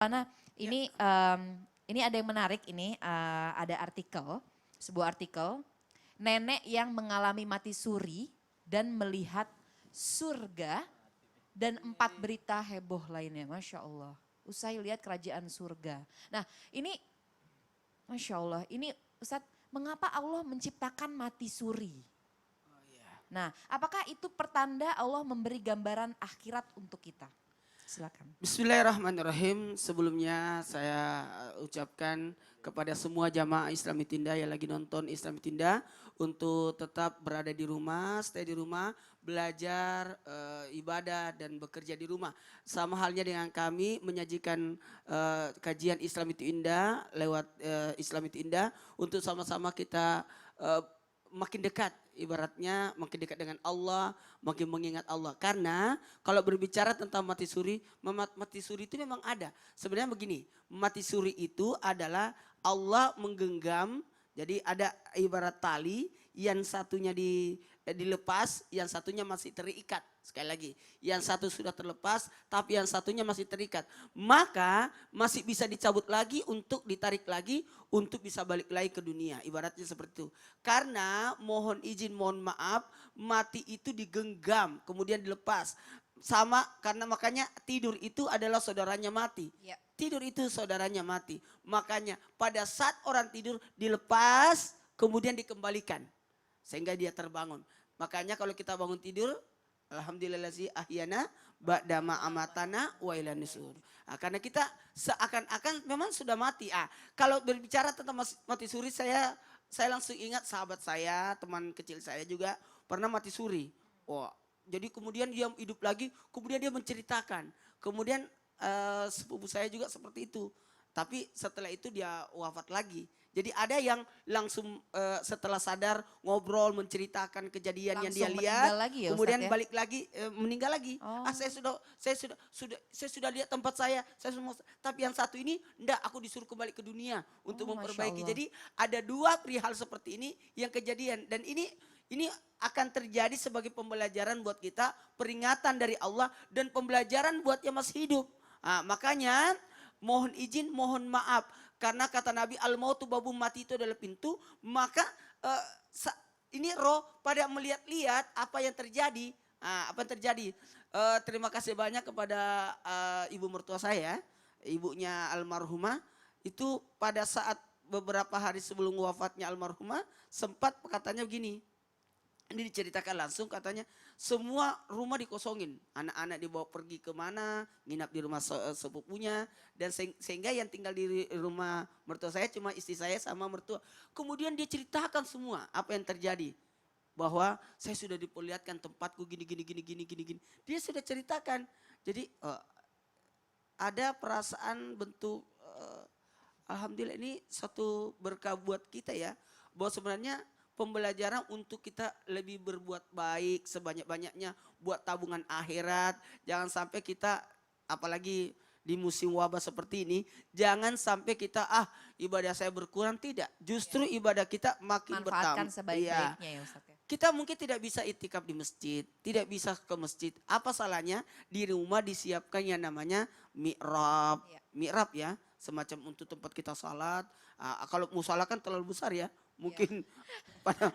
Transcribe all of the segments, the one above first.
Karena ini ada yang menarik ini ada artikel, sebuah artikel nenek yang mengalami mati suri dan melihat surga dan 4 berita heboh lainnya, Masya Allah. Usai lihat kerajaan surga. Nah ini Masya Allah, ini Ustadz mengapa Allah menciptakan mati suri? Nah apakah itu pertanda Allah memberi gambaran akhirat untuk kita? Silakan. Bismillahirrahmanirrahim. Sebelumnya saya ucapkan kepada semua jamaah Islami Tinda yang lagi nonton Islami Tinda untuk tetap berada di rumah, stay di rumah, belajar, ibadah dan bekerja di rumah. Sama halnya dengan kami menyajikan kajian Islami Tinda lewat Islami Tinda untuk sama-sama kita makin dekat, ibaratnya makin dekat dengan Allah, makin mengingat Allah. Karena kalau berbicara tentang mati suri, mati suri itu memang ada. Sebenarnya begini, mati suri itu adalah Allah menggenggam, jadi ada ibarat tali, yang satunya dilepas, yang satunya masih terikat. Sekali lagi, yang satu sudah terlepas, tapi yang satunya masih terikat. Maka masih bisa dicabut lagi untuk ditarik lagi, untuk bisa balik lagi ke dunia. Ibaratnya seperti itu. Karena mohon izin, mohon maaf, mati itu digenggam, kemudian dilepas. Sama karena makanya tidur itu adalah saudaranya mati. Ya. Tidur itu saudaranya mati. Makanya pada saat orang tidur dilepas, kemudian dikembalikan. Sehingga dia terbangun. Makanya kalau kita bangun tidur, alhamdulillahi ahyana ba'dama amatana wa ila nusur. Karena kita seakan-akan memang sudah mati. Kalau berbicara tentang mati suri, saya langsung ingat sahabat saya, teman kecil saya juga pernah mati suri. Jadi kemudian dia hidup lagi, kemudian dia menceritakan. Kemudian sepupu saya juga seperti itu. Tapi setelah itu dia wafat lagi. Jadi ada yang langsung setelah sadar ngobrol menceritakan kejadian Langsung yang dia lihat, lagi ya, kemudian Ustadz, ya? balik lagi meninggal lagi. Oh. Saya sudah lihat tempat saya semua. Tapi yang satu ini enggak, aku disuruh kembali ke dunia untuk memperbaiki. Jadi ada dua perihal seperti ini yang kejadian, dan ini akan terjadi sebagai pembelajaran buat kita, peringatan dari Allah dan pembelajaran buat yang masih hidup. Makanya mohon izin, mohon maaf. Karena kata Nabi, al-mautu babu, mati itu adalah pintu. Maka ini roh pada melihat-lihat apa yang terjadi. Apa yang terjadi. Terima kasih banyak kepada ibu mertua saya. Ibunya almarhumah. Itu pada saat beberapa hari sebelum wafatnya almarhumah, sempat katanya begini. Ini diceritakan langsung, katanya semua rumah dikosongin. Anak-anak dibawa pergi kemana, nginap di rumah sepupunya. Dan sehingga yang tinggal di rumah mertua saya cuma istri saya sama mertua. Kemudian dia ceritakan semua apa yang terjadi. Bahwa saya sudah diperlihatkan tempatku gini. Dia sudah ceritakan. Jadi ada perasaan bentuk, alhamdulillah ini satu berkah buat kita ya. Bahwa sebenarnya pembelajaran untuk kita lebih berbuat baik sebanyak-banyaknya, buat tabungan akhirat. Jangan sampai kita, apalagi di musim wabah seperti ini, jangan sampai kita ibadah saya berkurang. Tidak, justru ibadah kita makin bertambah. Manfaatkan sebaik-baiknya ya Ustaz ya. Kita mungkin tidak bisa itikaf di masjid, tidak bisa ke masjid. Apa salahnya di rumah disiapkan yang namanya mi'rab. Mi'rab ya, semacam untuk tempat kita salat. Kalau musola kan terlalu besar ya. Mungkin pada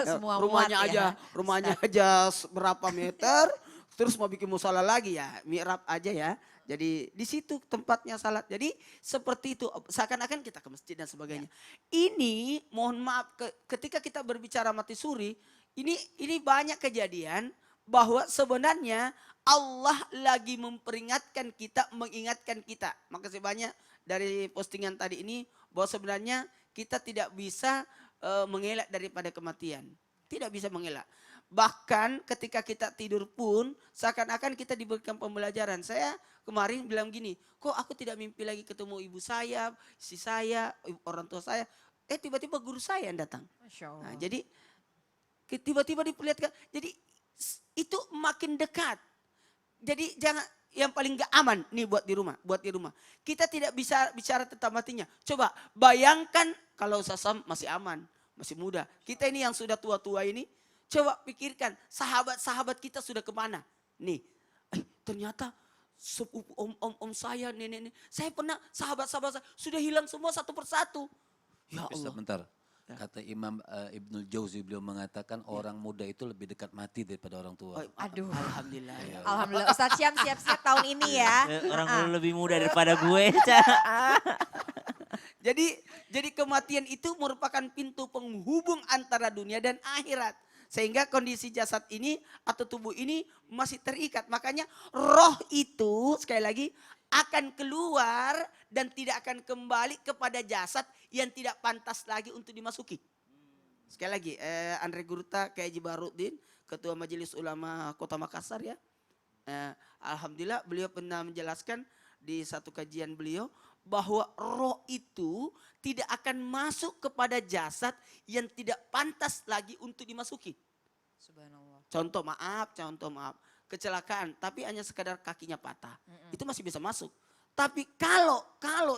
semua rumahnya muat rumahnya aja berapa meter, terus mau bikin musola lagi ya, mi'rab aja ya. Jadi di situ tempatnya salat. Jadi seperti itu, seakan-akan kita ke masjid dan sebagainya. Ini mohon maaf, ketika kita berbicara mati suri, ini banyak kejadian bahwa sebenarnya Allah lagi memperingatkan kita, mengingatkan kita. Makasih banyak dari postingan tadi ini, bahwa sebenarnya kita tidak bisa mengelak daripada kematian. Tidak bisa mengelak. Bahkan ketika kita tidur pun seakan-akan kita diberikan pembelajaran. Saya kemarin bilang gini, kok aku tidak mimpi lagi ketemu ibu saya, istri saya, orang tua saya. Tiba-tiba guru saya yang datang. Masya Allah. Jadi tiba-tiba diperlihatkan. Jadi itu makin dekat. Jadi jangan, yang paling gak aman nih buat di rumah. Kita tidak bisa bicara tentang matinya. Coba bayangkan kalau Sasam masih aman, masih muda. Kita ini yang sudah tua-tua ini, coba pikirkan sahabat-sahabat kita sudah kemana. Nih, ternyata sepupu om saya, nenek, saya pernah sahabat-sahabat saya sudah hilang semua satu persatu. Ya Tapi Allah. sebentar, kata Imam Ibnul Jauzi, beliau mengatakan orang muda itu lebih dekat mati daripada orang tua. Aduh. Alhamdulillah. Iya. Alhamdulillah Ustadz Syam siap-siap tahun ini ya. Orang lebih muda daripada gue. Ca. Jadi kematian itu merupakan pintu penghubung antara dunia dan akhirat. Sehingga kondisi jasad ini atau tubuh ini masih terikat. Makanya roh itu sekali lagi akan keluar dan tidak akan kembali kepada jasad yang tidak pantas lagi untuk dimasuki. Sekali lagi, Andre Gurta Kiai Haji Baharudin, Ketua Majelis Ulama Kota Makassar ya. Alhamdulillah beliau pernah menjelaskan di satu kajian beliau bahwa roh itu tidak akan masuk kepada jasad yang tidak pantas lagi untuk dimasuki. Subhanallah. Contoh maaf, kecelakaan tapi hanya sekadar kakinya patah. Itu masih bisa masuk. Tapi kalau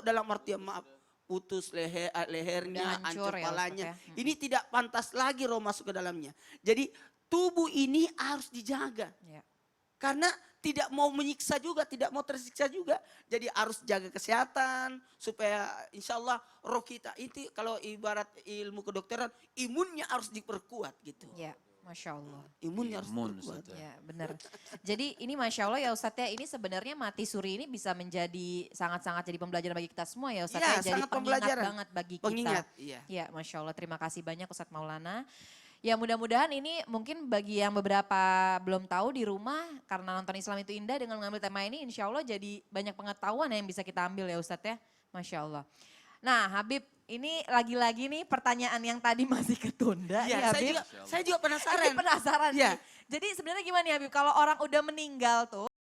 dalam artian maaf putus lehernya, Udah hancur hancur ya, kepalanya, Ustaz ya. ini tidak pantas lagi roh masuk ke dalamnya. Jadi tubuh ini harus dijaga. Ya. Karena tidak mau menyiksa juga, tidak mau tersiksa juga. Jadi harus jaga kesehatan supaya insya Allah roh kita itu kalau ibarat ilmu kedokteran imunnya harus diperkuat gitu. Ya, Masya Allah. Imunnya harus Imun, diperkuat. Ustaz. Ya benar. Jadi ini Masya Allah ya Ustadz ya, ini sebenarnya mati suri ini bisa menjadi sangat-sangat jadi pembelajaran bagi kita semua ya Ustadz Iya, ya. Jadi sangat pengingat pembelajaran. banget bagi kita. Pengingat, iya. Ya Masya Allah, terima kasih banyak Ustadz Maulana. Ya mudah-mudahan ini mungkin bagi yang beberapa belum tahu di rumah karena nonton Islam itu indah dengan mengambil tema ini insya Allah jadi banyak pengetahuan yang bisa kita ambil ya Ustadz ya. Masya Allah. Nah Habib ini lagi-lagi nih pertanyaan yang tadi masih ketunda nih Iya, Habib. saya juga penasaran. Ini penasaran Iya. nih. Jadi sebenarnya gimana nih Habib kalau orang udah meninggal tuh